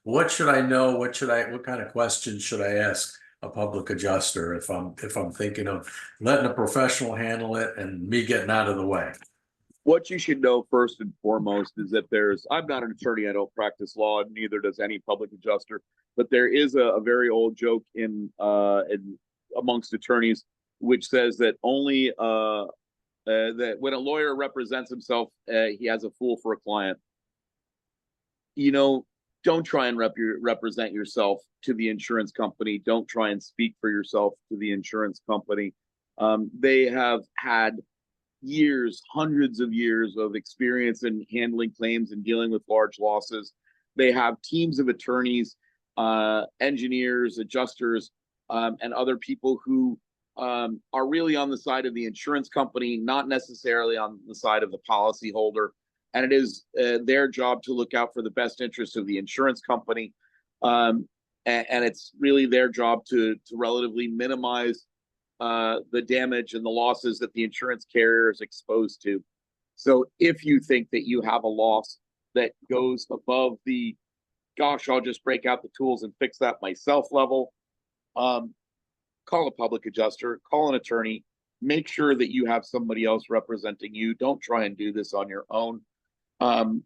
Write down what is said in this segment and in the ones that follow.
what should I know? What kind of questions should I ask a public adjuster if I'm thinking of letting a professional handle it and me getting out of the way? What you should know first and foremost is that I'm not an attorney, I don't practice law, and neither does any public adjuster, but there is a very old joke in amongst attorneys, which says that only that when a lawyer represents himself, he has a fool for a client. You know, don't try and represent yourself to the insurance company. Don't try and speak for yourself to the insurance company. They have had years, hundreds of years of experience in handling claims and dealing with large losses. They have teams of attorneys, engineers, adjusters, and other people who are really on the side of the insurance company, not necessarily on the side of the policyholder. And it is their job to look out for the best interests of the insurance company. And it's really their job to relatively minimize the damage and the losses that the insurance carrier is exposed to. So if you think that you have a loss that goes above the, gosh, I'll just break out the tools and fix that myself level, call a public adjuster, call an attorney, make sure that you have somebody else representing you. Don't try and do this on your own.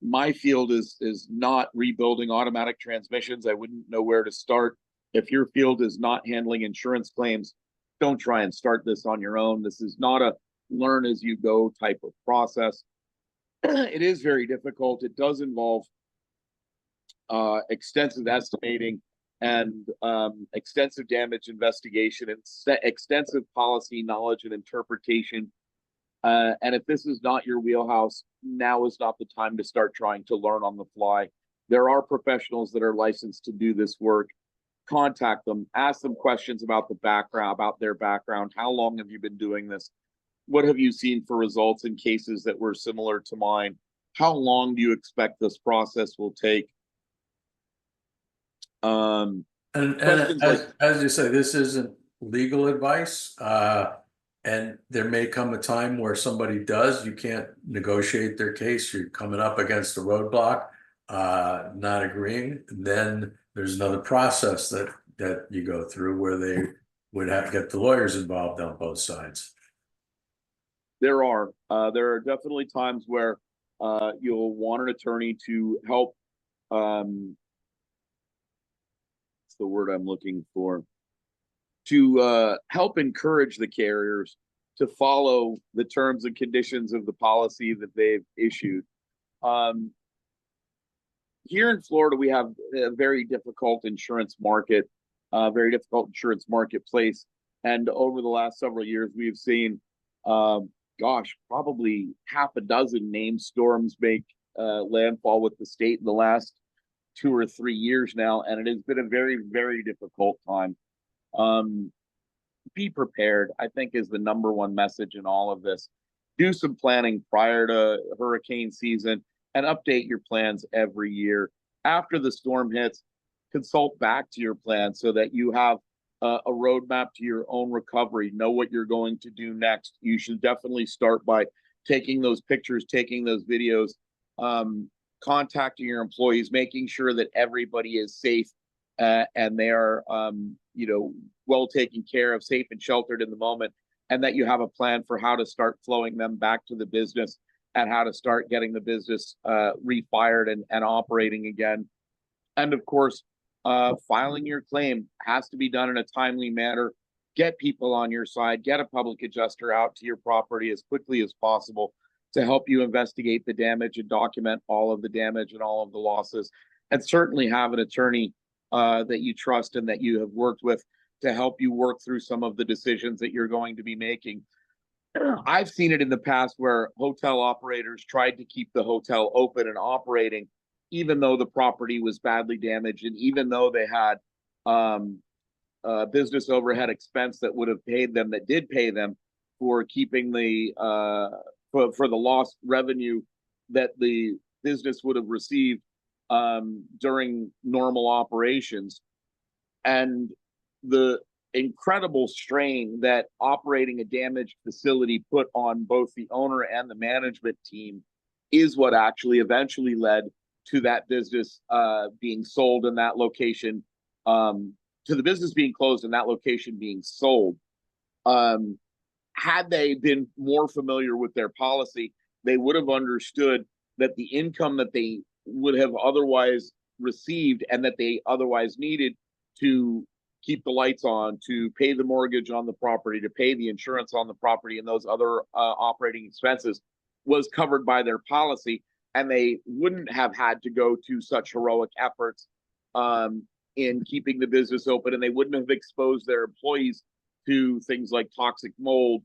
My field is not rebuilding automatic transmissions. I wouldn't know where to start. If your field is not handling insurance claims, don't try and start this on your own. This is not a learn as you go type of process. It is very difficult. It does involve extensive estimating and extensive damage investigation and extensive policy knowledge and interpretation. And if this is not your wheelhouse, now is not the time to start trying to learn on the fly. There are professionals that are licensed to do this work. Contact them, ask them questions about their background. How long have you been doing this? What have you seen for results in cases that were similar to mine? How long do you expect this process will take? And Questions as you say, this isn't legal advice. And there may come a time where somebody you can't negotiate their case. You're coming up against a roadblock, not agreeing. Then there's another process that you go through where they would have to get the lawyers involved on both sides. There are definitely times where you'll want an attorney to help. What's the word I'm looking for? To help encourage the carriers to follow the terms and conditions of the policy that they've issued. Here in Florida, we have a very difficult insurance market, very difficult insurance marketplace. And over the last several years, we've seen, probably half a dozen named storms make landfall with the state in the last 2 or 3 years now. And it has been a very, very difficult time. Be prepared, I think, is the number one message in all of this. Do some planning prior to hurricane season and update your plans every year. After the storm hits, consult back to your plan so that you have a roadmap to your own recovery. Know what you're going to do next. You should definitely start by taking those pictures, taking those videos, contacting your employees, making sure that everybody is safe and they are, well taken care of, safe and sheltered in the moment, and that you have a plan for how to start flowing them back to the business and how to start getting the business refired and operating again. And of course, filing your claim has to be done in a timely manner. Get people on your side, get a public adjuster out to your property as quickly as possible to help you investigate the damage and document all of the damage and all of the losses. And certainly have an attorney that you trust and that you have worked with to help you work through some of the decisions that you're going to be making. I've seen it in the past where hotel operators tried to keep the hotel open and operating, even though the property was badly damaged and even though they had business overhead expense that would have paid them, that did pay them for keeping the for the lost revenue that the business would have received during normal operations. And the incredible strain that operating a damaged facility put on both the owner and the management team is what actually eventually led to that business being sold in that location, to the business being closed and that location being sold. Had they been more familiar with their policy, they would have understood that the income that they would have otherwise received and that they otherwise needed to keep the lights on, to pay the mortgage on the property, to pay the insurance on the property and those other operating expenses was covered by their policy. And they wouldn't have had to go to such heroic efforts in keeping the business open. And they wouldn't have exposed their employees to things like toxic mold,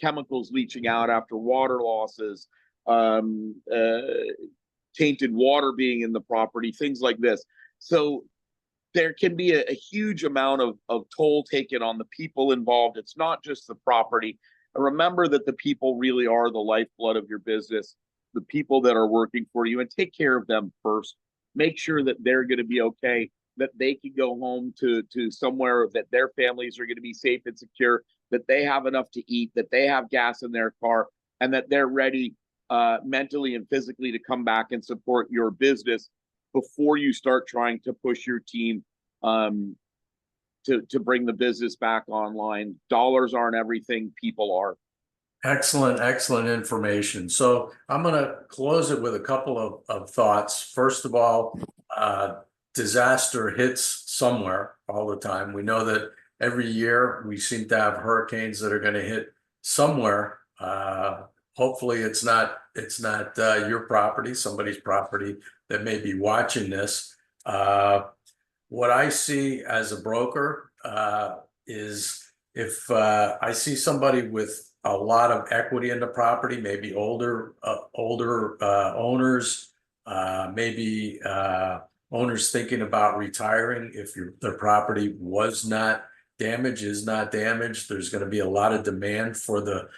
chemicals leaching out after water losses, tainted water being in the property, things like this. So there can be a huge amount of toll taken on the people involved. It's not just the property. And remember that the people really are the lifeblood of your business, the people that are working for you, and take care of them first. Make sure that they're going to be okay, that they can go home to somewhere, that their families are going to be safe and secure, that they have enough to eat, that they have gas in their car, and that they're ready mentally and physically to come back and support your business before you start trying to push your team to bring the business back online. Dollars aren't everything, people are. Excellent, excellent information. So I'm going to close it with a couple of thoughts. First of all, disaster hits somewhere all the time. We know that every year we seem to have hurricanes that are going to hit somewhere. Hopefully it's not your property, somebody's property that may be watching this. What I see as a broker is if I see somebody with a lot of equity in the property, maybe older owners, maybe owners thinking about retiring. If their property was not damaged, is not damaged, there's going to be a lot of demand for the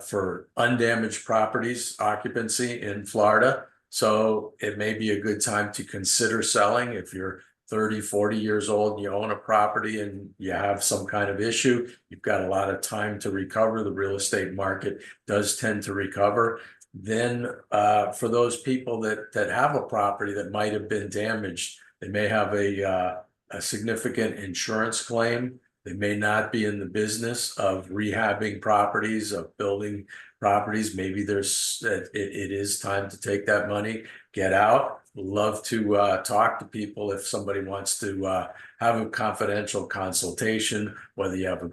for undamaged properties occupancy in Florida. So it may be a good time to consider selling if you're 30, 40 years old and you own a property and you have some kind of issue. You've got a lot of time to recover. The real estate market does tend to recover. Then for those people that have a property that might have been damaged, they may have a significant insurance claim. They may not be in the business of rehabbing properties, of building properties. Maybe it is time to take that money, get out. Love to talk to people if somebody wants to have a confidential consultation, whether you have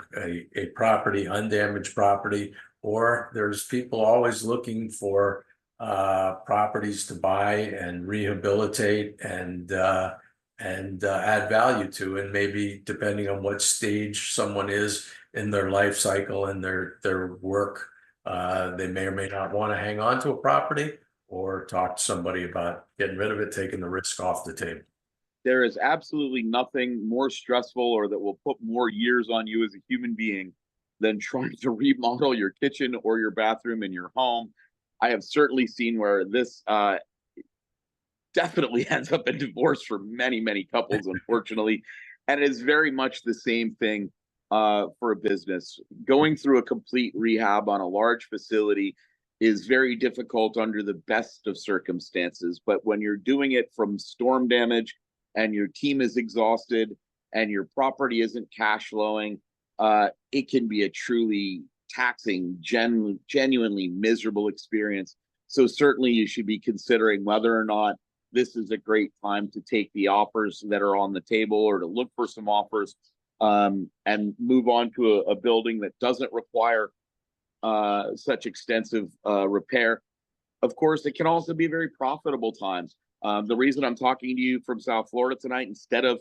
a property, undamaged property, or there's people always looking for properties to buy and rehabilitate and add value to. And maybe depending on what stage someone is in their life cycle and their work, they may or may not want to hang on to a property or talk to somebody about getting rid of it, taking the risk off the table. There is absolutely nothing more stressful or that will put more years on you as a human being than trying to remodel your kitchen or your bathroom in your home. I have certainly seen where this definitely ends up in divorce for many, many couples, unfortunately. And it is very much the same thing for a business. Going through a complete rehab on a large facility is very difficult under the best of circumstances. But when you're doing it from storm damage and your team is exhausted and your property isn't cash flowing, it can be a truly taxing, genuinely miserable experience. So certainly you should be considering whether or not this is a great time to take the offers that are on the table or to look for some offers and move on to a building that doesn't require such extensive repair. Of course, it can also be a very profitable time. The reason I'm talking to you from South Florida tonight, instead of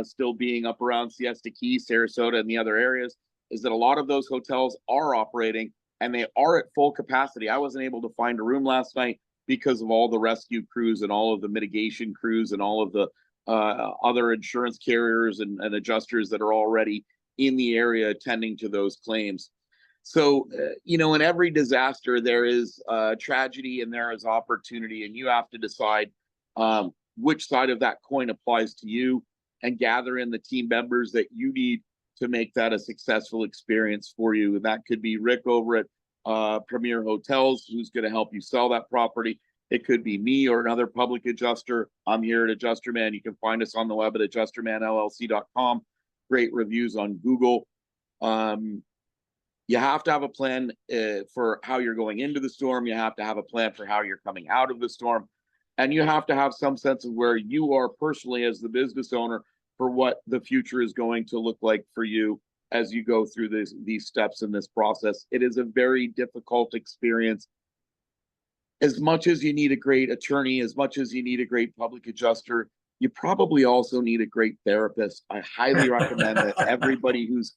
still being up around Siesta Key, Sarasota, and the other areas, is that a lot of those hotels are operating and they are at full capacity. I wasn't able to find a room last night because of all the rescue crews and all of the mitigation crews and all of the other insurance carriers and adjusters that are already in the area attending to those claims. So, in every disaster, there is tragedy and there is opportunity, and you have to decide which side of that coin applies to you and gather in the team members that you need to make that a successful experience for you. And that could be Rick over at Premier Hotels, who's going to help you sell that property. It could be me or another public adjuster. I'm here at Adjusterman. You can find us on the web at adjustermanllc.com. Great reviews on Google. You have to have a plan for how you're going into the storm. You have to have a plan for how you're coming out of the storm. And you have to have some sense of where you are personally as the business owner for what the future is going to look like for you as you go through these steps in this process. It is a very difficult experience. As much as you need a great attorney, as much as you need a great public adjuster, you probably also need a great therapist. I highly recommend that everybody who's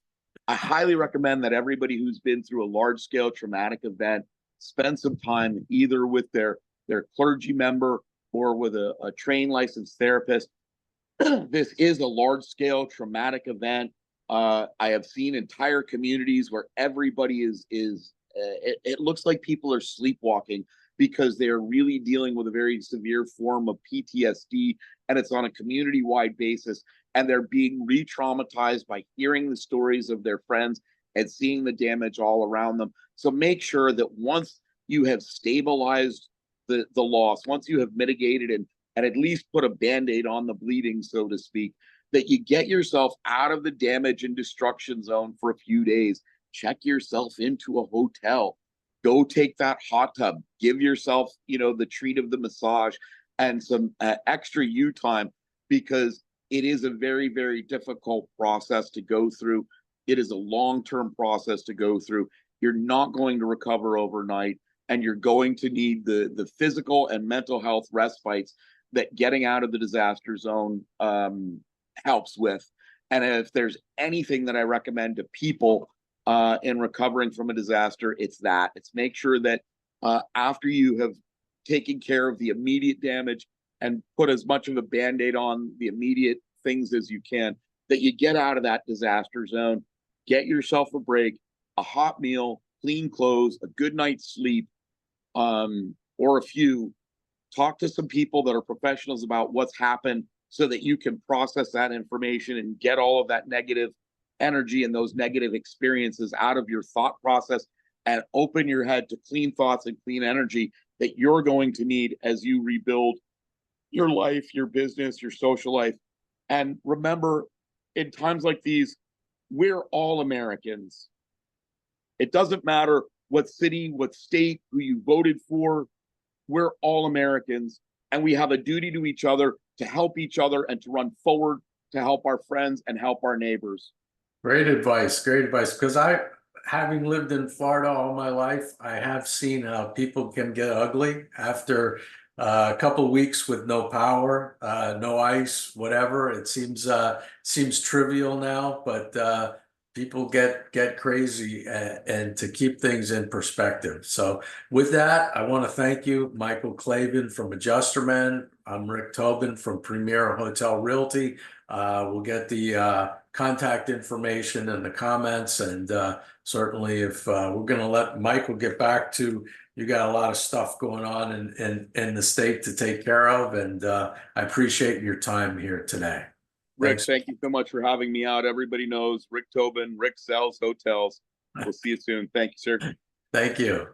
been through a large scale traumatic event spend some time either with their clergy member or with a trained licensed therapist. This is a large scale traumatic event. I have seen entire communities where everybody it looks like people are sleepwalking because they're really dealing with a very severe form of PTSD, and it's on a community-wide basis, and they're being re-traumatized by hearing the stories of their friends and seeing the damage all around them. So make sure that once you have stabilized the loss, once you have mitigated and at least put a Band-Aid on the bleeding, so to speak, that you get yourself out of the damage and destruction zone for a few days. Check yourself into a hotel. Go take that hot tub. Give yourself, the treat of the massage and some extra you time, because it is a very, very difficult process to go through. It is a long-term process to go through. You're not going to recover overnight, and you're going to need the physical and mental health respites that getting out of the disaster zone helps with. And if there's anything that I recommend to people in recovering from a disaster, it's make sure that after you have taken care of the immediate damage and put as much of a Band-Aid on the immediate things as you can, that you get out of that disaster zone, get yourself a break, a hot meal, clean clothes, a good night's sleep, or a few. Talk to some people that are professionals about what's happened so that you can process that information and get all of that negative energy and those negative experiences out of your thought process, and open your head to clean thoughts and clean energy that you're going to need as you rebuild your life, your business, your social life. And remember, in times like these, we're all Americans. It doesn't matter what city, what state, who you voted for. We're all Americans, and we have a duty to each other to help each other and to run forward to help our friends and help our neighbors. Great advice, great advice. Because having lived in Florida all my life, I have seen how people can get ugly after a couple of weeks with no power, no ice, whatever. It seems trivial now, but people get crazy, and to keep things in perspective. So with that, I want to thank you, Michael Klavan from Adjusterman. I'm Rick Tobin from Premier Hotel Realty. We'll get the contact information in the comments, and certainly if we're going to let Michael get back to, you got a lot of stuff going on in the state to take care of, and I appreciate your time here today. Rick, Thanks. thank you so much for having me out. Everybody knows Rick Tobin, Rick sells hotels. We'll see you soon. Thank you, sir. Thank you.